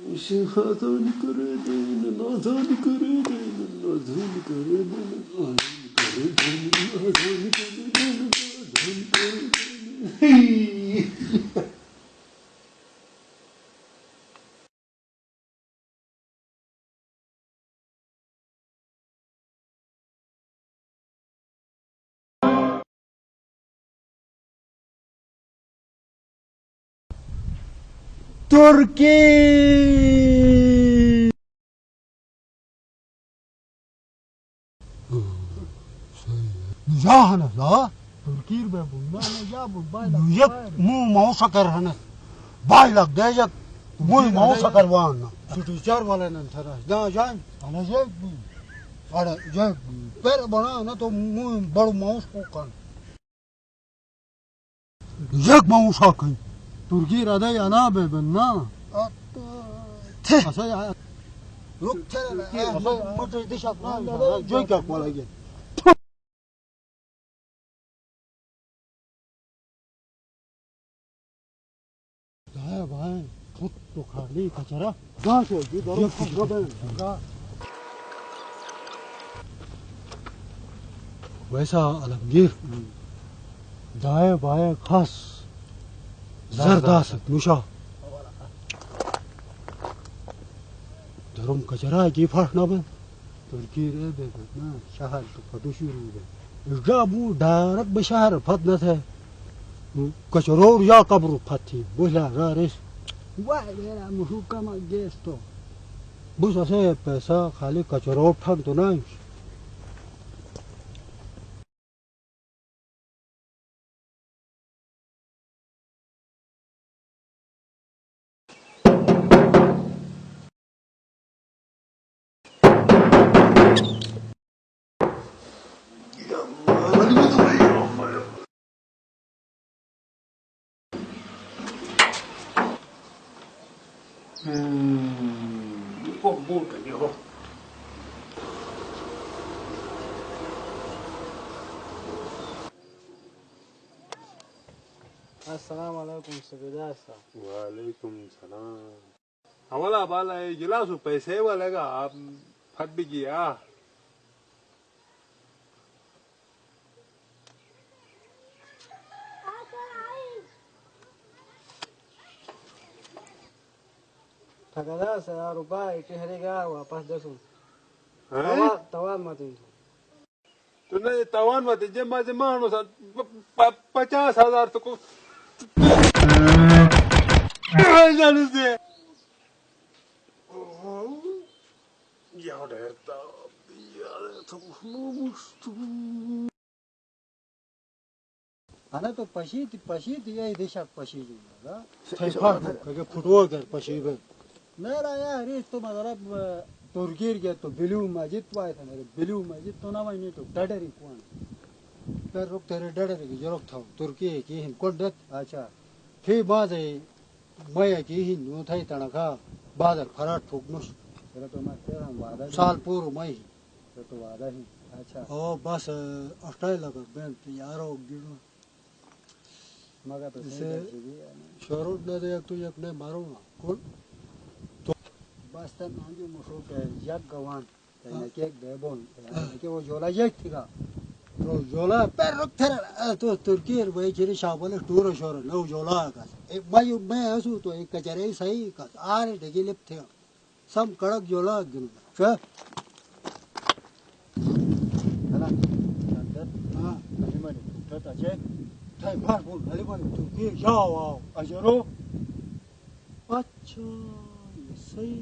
Nazan Karadeniz, Nazan Karadeniz, Nazan Karadeniz, Nazan Karadeniz. Turki Jahana la Turkiye be bunlar ne ya bu bayrak yek mu mausa karhana bayrak diyecek mu mausa karvana tutucar valen tara ya ya ana jek bu ana jek per bana na to mu bad maus ko kan jek mausa kan Turkiye aday ana be ben na asa ya yok tere asa mutlu dışap na jek yak wala gel है भाई खुद तो खाली कचरा गांव को ये दरो खबर वैसा आलमगीर दाएं बाएं खास जरदास नुशा दरुम कचरा की फाड़ना बन तुर्की रे बेगना शहर तो फटुशी रे जाबू डारक बशहर फत न थे कचरो या कब्र फती बोला रारिस वाह मेरा मुहुका मा गेस्तो बुस से पैसा खाली कचरो ठन तो नहीं अस्सलाम वालेकुम सुबेदार साहब। वालेकुम सलाम। हमारा बाला ये गिलास पैसे वाले का आप फट भी गया ठेकेदार से रुपये कहरेगा वापस दे सुन तवान मत तो नहीं तवान मत जमा जमा 50,000 तो को ana to pashi ये देशात pashi जुला कगे फुटबॉल कर pashi बे मेरा यार इस तो मतलब तुर्कीर के तो बिलू मस्जिद वाय था मेरे बिलू मस्जिद तो ना मैंने तो डडरी कौन पर रुक तेरे डडरी की जरूरत था तुर्की की हिन कोडत अच्छा फिर बाद है मैं की हिन नो थाई तणका बादल फराट ठोकनुस तेरा तो मैं तेरा वादा साल पूर्व मैं तो वादा ही अच्छा ओ बस ऑस्ट्रेलिया का बैंड यारो गिनो मगर तो शोरूम न दे तू अपने मारूंगा कौन तो बस तन आंजू मुसो के जग गवान के देबोन के वो जोला जग थीगा तो जोला पर रुक थर तो तुर्की भाई चिरी शाबले टूर शोर नो जोला का मैं हसू तो एक कचरे सही का आरे ढगी लिप थे सब कड़क जोला गिन छ हला हां मनी तो चे थाई भार बोल हले बोल तुर्की जाओ आओ अजरो अच्छा ये सही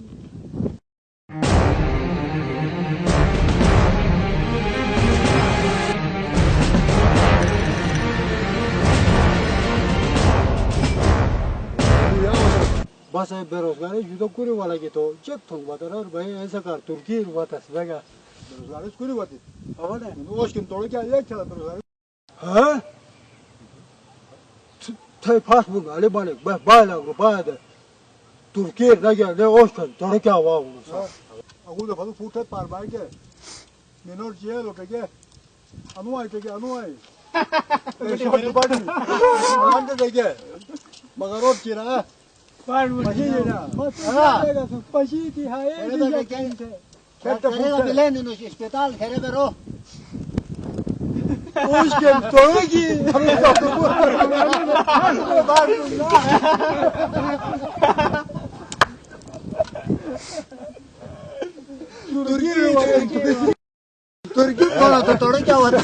बस है बेरोजगारी जुदो कुरी वाला की तो चेक थोंग बातर और भाई ऐसा कर तुर्की रुवातस बेगा बेरोजगारी कुरी वाती अवन है नोश किन तोड़ क्या एक चला बेरोजगारी हाँ थाई फास बुग आले बाले बाय लाग रुपया दे तुर्की लगे ले ओस्टर तोड़ क्या हुआ अगू तो फलू फूटे पार बाय के मिनोर जे लो के अनुआई के अनुआई ऐसे मेरे बाड़ी अंदर देखे मगर रोड चिरा पार पशी ना हां पशी थी हाय ये क्या करेगा मिले नो अस्पताल खेरे बेरो उसके तोड़ेगी तुर्की बोला तो तोड़े क्या होता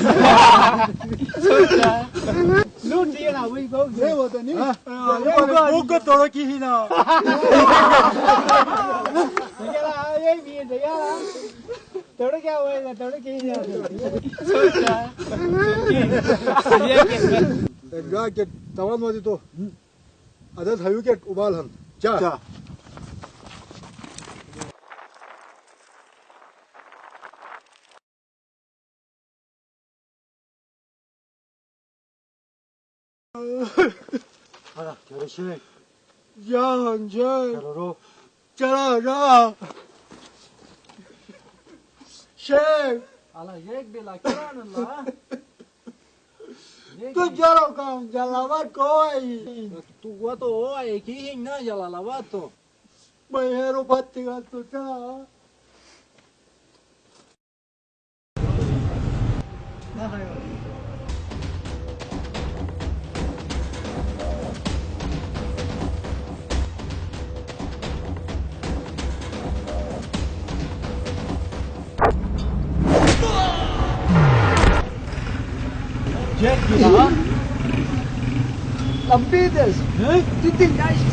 लूट दिया ना वही को ये होता नहीं वो को तोड़ो की ही ना ये भी है यार तोड़े क्या होएगा तोड़े की ही ना गा के तवान वादी तो आदत हयू के उबाल हम चा हाँ तेरे शेख जान जान चलो चला जा शेख अला एक बेला क्या ना तू जरो काम जलावट को आई तू वो तो हो एक ही हिंग ना जला लवा तो मैं हेरो पत्ती का तो चा Lampides. Du den gleichen.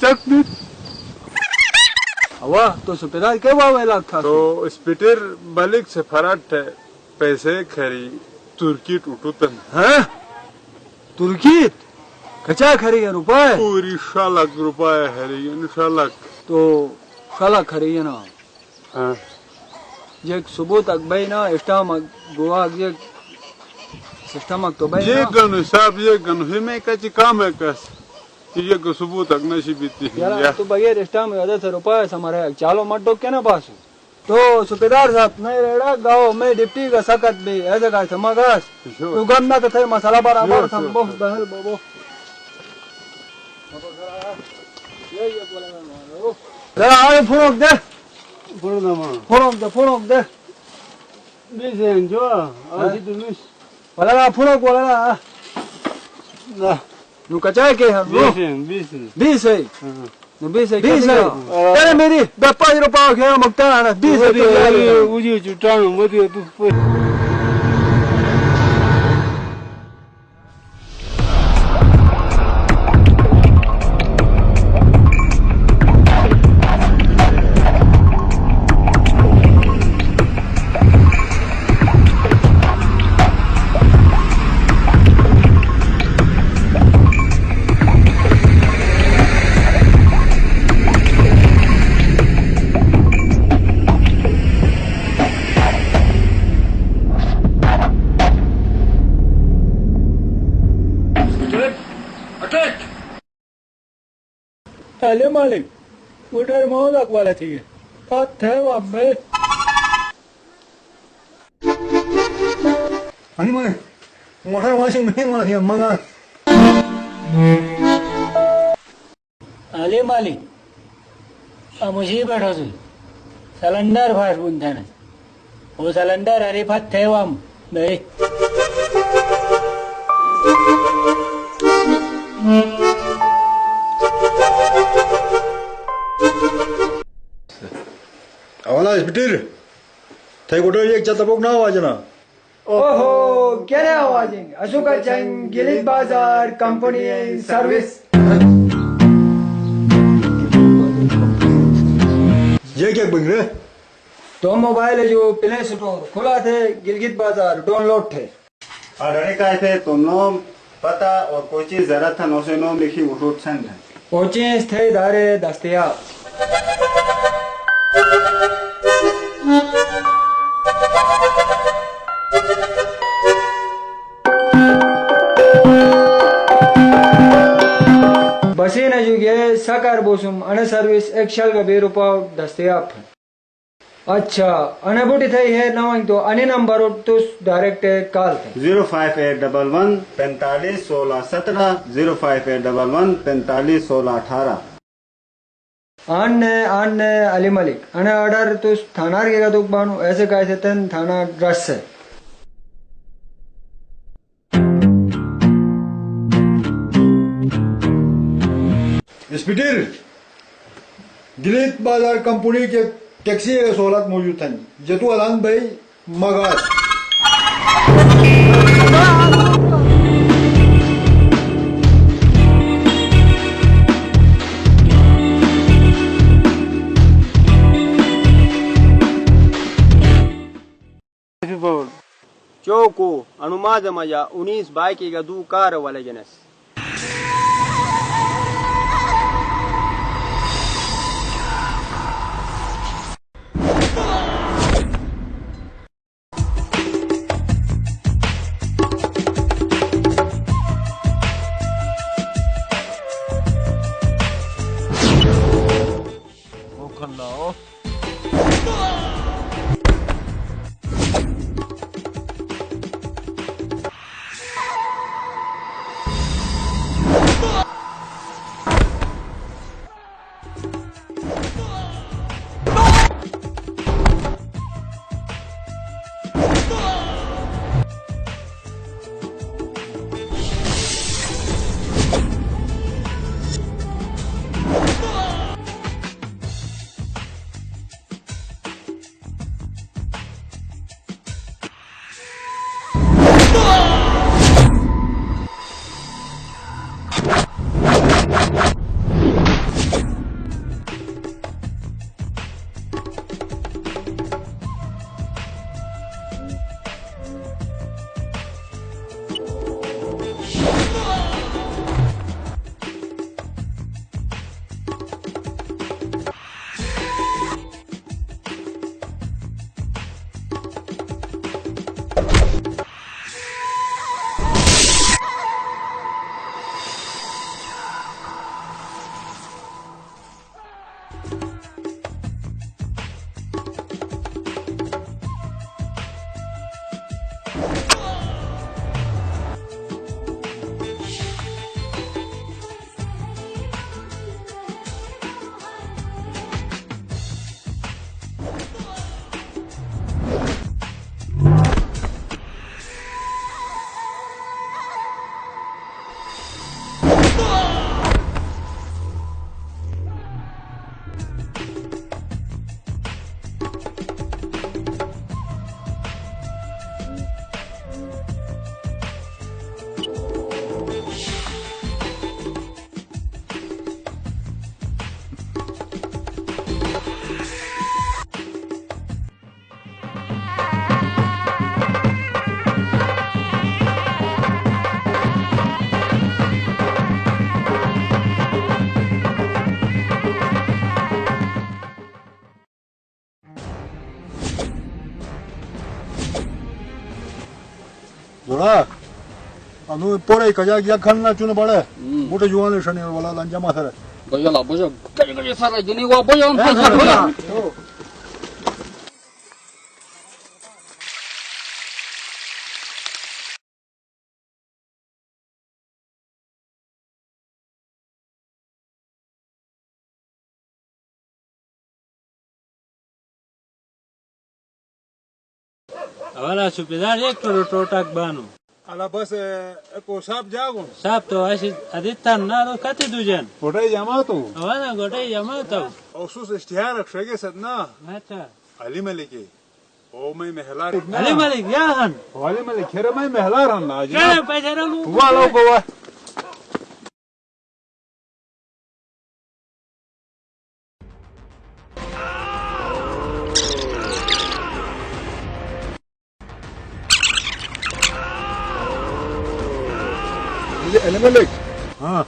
चकमित हवा तो सुपेदार के वाला था तो स्पीटर मलिक से फराट है पैसे खरी तुर्की टूटूतन हैं तुर्की कचा खरी है रुपए पूरी शालक रुपए हरी शालक तो शाला खरी है ना हाँ ये सुबह तक भाई ना स्टामक गोवा ये सिस्टमक तो भाई ये गनु साहब ये गनु में कच्ची काम है कस ये को सुबह तक नशी बीती यार तो बगैर स्टाम में आधा से रुपए हमारे चालो मत डोक के ना पास तो सुपेदार साहब नहीं रेड़ा गाँव में डिप्टी का सकत भी ऐसे का समागास तू गम ना तो थे मसाला बराबर हम बो बहल बोबो ये बोला ना फोन दे फोन दे बिसेन जो आज तू मिस बोला ना फोन ना नु कचाए के हम बीस है तेरे मेरी 5 रुपए के मगता है 20 उजी चुटानो मत तू अले मालिक उधर मोह वाला थी बात है वहाँ पे आणि मग मोठा वॉशिंग मशीन मला ती मग अले मालिक मुझे बैठो से सिलेंडर फाट बुंधन वो सिलेंडर अरे फाट थे वहाँ भाई आवाला स्पीटर थे कुठे एक चतबोक ना आवाज ना ओहो क्या ना आवाज अशोका चंग गिलित बाजार कंपनी सर्विस ये क्या बन रहे तो मोबाइल है जो प्ले स्टोर खुला थे गिलगित बाजार डाउनलोड थे ऑर्डर का थे तुम लोग पता और कोई चीज जरूरत था 909 लिखी उठूट छंद है कोचिंग थे दारे दस्तयाब बसे न जुगे सकार बोसुम अने सर्विस एक्शल का 2 रुपया दस्तयाब अच्छा अने बुटी थई है नवांग तो अने नंबर तो डायरेक्ट कॉल थे 05811 45 16 17 05811 45 16 18 आन अली मलिक अने ऑर्डर तो थाना के दुख बानु ऐसे कैसे तन थाना ड्रेस है स्पीटर गिलित बाजार कंपनी के टैक्सी के सहूलत मौजूद था जतु अलान भाई मगाज चौको अनुमाज मजा 19 बाइक का दू कार वाले जनस जोड़ा अनु पोरे कजा या खन्ना चुन बड़े मोटे जुआन शनि वाला लंजा माथर गजला बजो गजगज सारा जनी वा बजो हवाला सुपेदार एक टोटाक बानो अला बस एको साप जागो साप तो ऐसे अधिकतर ना तो कति दुजन गोटाई जमा तो हवाला गोटे जमा तो औसुस इश्तिहार रखेगे सदना अच्छा अली मलिके ओ मैं महला अली मलिक या हन अली मलिक खेरे मैं महला रहना आज क्या पैसा रू वालो गोवा अली मलिक हाँ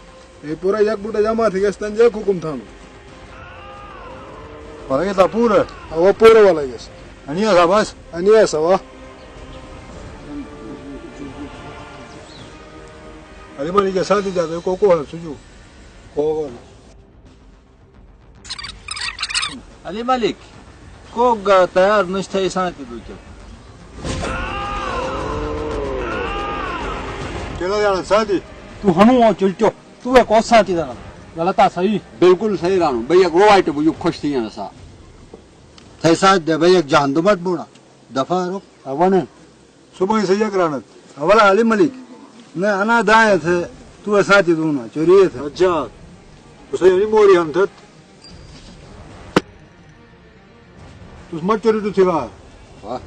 ये पूरा एक बूटा जमा थी गस्तन जे हुकुम था भाई था पूरा वो पूरा वाला गस अनिया था बस अनिया सवा अली मलिक के साथ ही जाते को है सुजू को अली मलिक को तयार नष्ट है सांति दुचे केला जाना साथी तू हनु चुलचो तू है कौन सांति दाना गलत आ सही बिल्कुल सही रानू भैया रोवाइट बुजु खुश थी ना सा थे साथ दे भाई एक जान दो मत बुना दफा रुक अवन सुबह से ये कराना अवला अली मलिक ने अना दाए थे तू साथी दूना चोरी थे अच्छा उसे नहीं मोरी हम थे तू मत चोरी तो थी वाह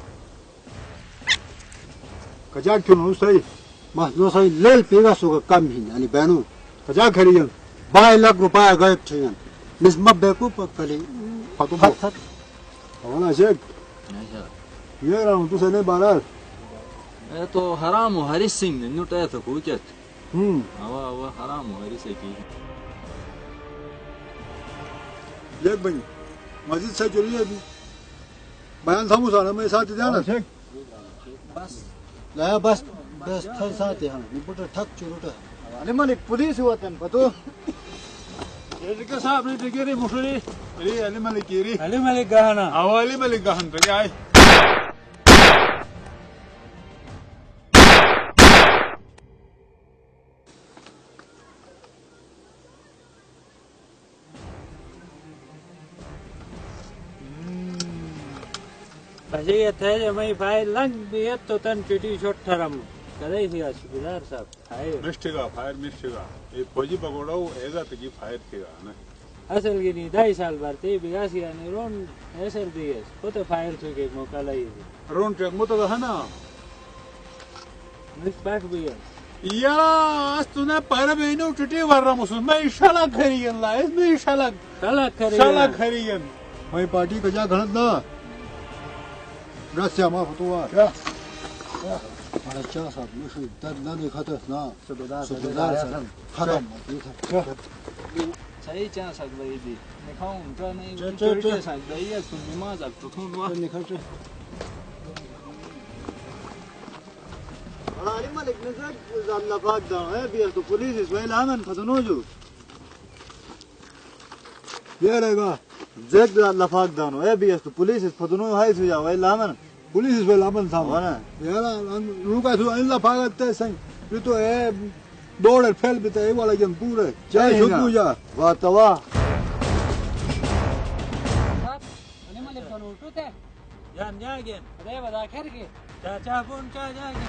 कजाक क्यों ना सही mas no soy lel pega su kam hin ani banu कजा खरीजन 2 lakh रुपया गायब छियन मिस मब्बे को पकली फातु फत हवाला शेख ये रहा तू से नहीं बारार ये तो हराम हरी सिंह ने नुटा तो कुचत हवा हराम हरी से की देख भाई मस्जिद से चोरी है बयान सामू सारा मेरे साथ जाना शेख बस ला बस थे साथ हम निपुट ठक चुरुट अली मलिक पुलिस हुआ तन पतो ये के साहब ने टिकेरी मुखरी अली मलिक कीरी अली मलिक गहना अली मलिक गहन रे आए પછી એ થાય છે મય ભાઈ લંગ બી એક તો તન પીટી શોટ ઠરમ કરે છે આ સુબેદાર સાહેબ થાય मिस्टेगा फायर मिस्टेगा ये फौजी पकड़ो ऐसा तकी फायर किया ना અસલ કે ની 2 સાલ બાર તે બિગાસી અને રોન એસર દીસ પોતે ફાયર થયો કે મોકા લઈ रोन ट्रक मो तो है ना મિસ પાક બી या आज तूने पर बेनो टटे वारा मुसुन मैं शाला खरीगन ला इसमें शाला શાલા खरीगन भाई पार्टी कजा गणत ना रस्या मा फतवा क्या अरे चा साहब मुझे दर्द ना दिखाते ना सुबेदार साहब खत्म सही चा सक लई दी निखाऊं तो नहीं चोरी सक लई है तुम नमाज अब तो तुम वा निखट अली मलिक ने अल्लाह पाक दा है भी तो पुलिस इस वेला आमन फदनो जो ये रहेगा जेक अल्लाह पाक दा है भी तो पुलिस इस फदनो है सो जा वेला आमन पुलिस इस वेला मन था ना यार रुका तो अल्लाह पाक ते संग ये तो है दौड़ फैल भी तो ये वाला जन पूरे चाहे शुभ पूजा वाह तवा અને મને ફોન ઉઠું તે જાન જાગે રે બધા ખેર કે ચાચા ફોન ચા જાગે